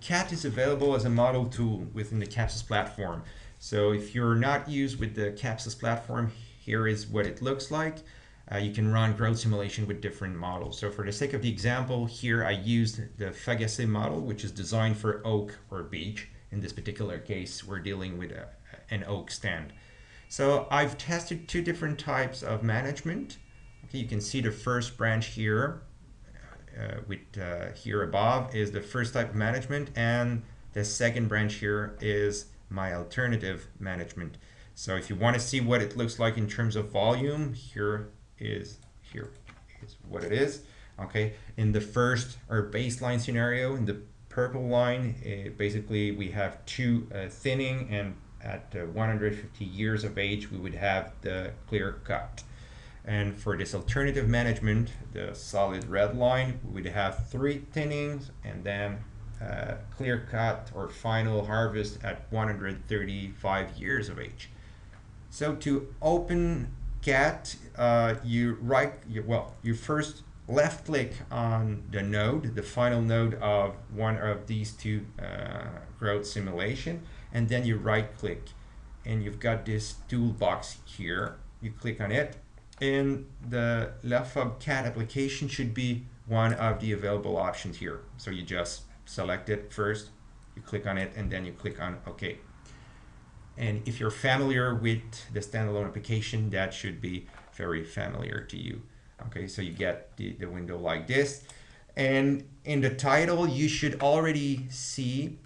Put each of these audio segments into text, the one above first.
CAT is available as a model tool within the CAPSIS platform. So if you're not used with the CAPSIS platform, here is what it looks like. You can run growth simulation with different models. So for the sake of the example, here I used the Fagacé model, which is designed for oak or beech. In this particular case, we're dealing with an oak stand. So I've tested two different types of management. Okay, you can see the first branch here. Here above is the first type of management, and the second branch here is my alternative management. So if you want to see what it looks like in terms of volume, here is what it is. Okay, in the first or baseline scenario, in the purple line, basically we have two thinning, and at 150 years of age we would have the clear cut. And for this alternative management, the solid red line, we would have three thinnings and then clear cut or final harvest at 135 years of age. So to open CAT, you first left click on the node, the final node of one of these two growth simulation, and then you right click and you've got this toolbox here. You click on it, and the LeftFub CAT application should be one of the available options here. So you just select it first, you click on it, and then you click on OK. And if you're familiar with the standalone application, that should be very familiar to you. Okay, so you get the window like this. And in the title, you should already see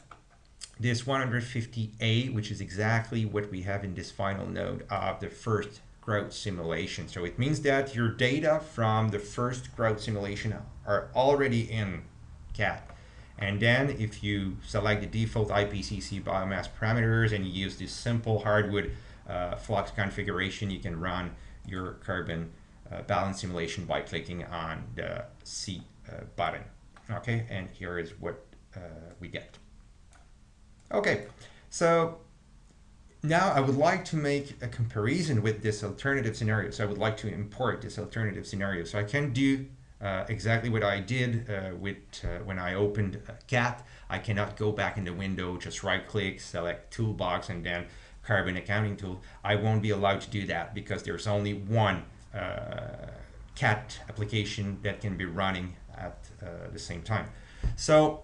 this 150A, which is exactly what we have in this final node of the first growth simulation. So it means that your data from the first growth simulation are already in CAT. And then if you select the default IPCC biomass parameters and you use this simple hardwood flux configuration, you can run your carbon balance simulation by clicking on the C button. Okay, and here is what we get. Okay, so now I would like to make a comparison with this alternative scenario. So I would like to import this alternative scenario. So I can do exactly what I did when I opened CAT. I cannot go back in the window, just right click, select toolbox, and then carbon accounting tool. I won't be allowed to do that because there's only one CAT application that can be running at the same time. So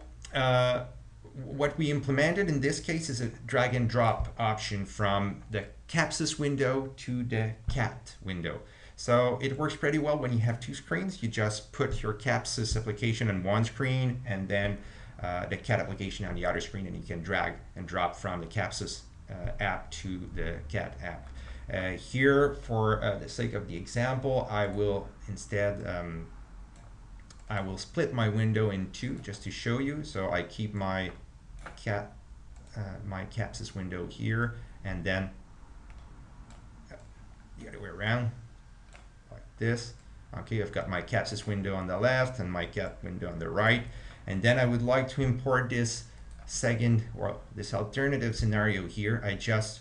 what we implemented in this case is a drag and drop option from the CAPSIS window to the CAT window. So it works pretty well when you have two screens. You just put your CAPSIS application on one screen and then the CAT application on the other screen, and you can drag and drop from the CAPSIS app to the CAT app. Here, for the sake of the example, I will instead I will split my window in two just to show you. So I keep my my CAPSIS window here, and then the other way around, like this. Okay, I've got my CAPSIS window on the left and my CAT window on the right. And then I would like to import this second, well, this alternative scenario here. I just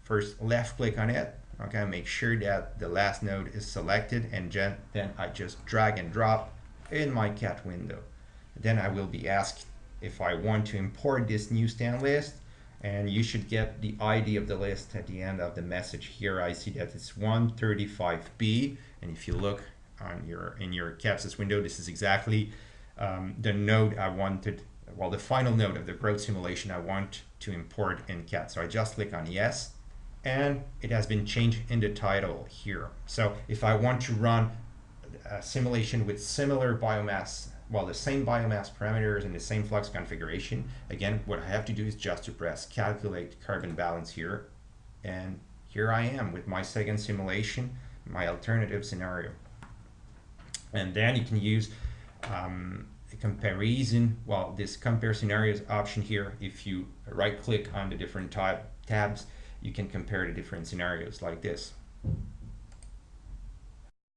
first left click on it. Okay, make sure that the last node is selected, and then I just drag and drop in my CAT window. Then I will be asked if I want to import this new stand list, and you should get the ID of the list at the end of the message. Here I see that it's 135B, and if you look on in your CAPSIS window, this is exactly the node I wanted, well, the final node of the growth simulation I want to import in CAT. So I just click on yes, and it has been changed in the title here. So if I want to run a simulation with similar biomass, well, the same biomass parameters and the same flux configuration, again, what I have to do is just to press calculate carbon balance here, and here I am with my second simulation, my alternative scenario. And then you can use a comparison, well, this compare scenarios option here. If you right click on the different tabs, you can compare the different scenarios like this.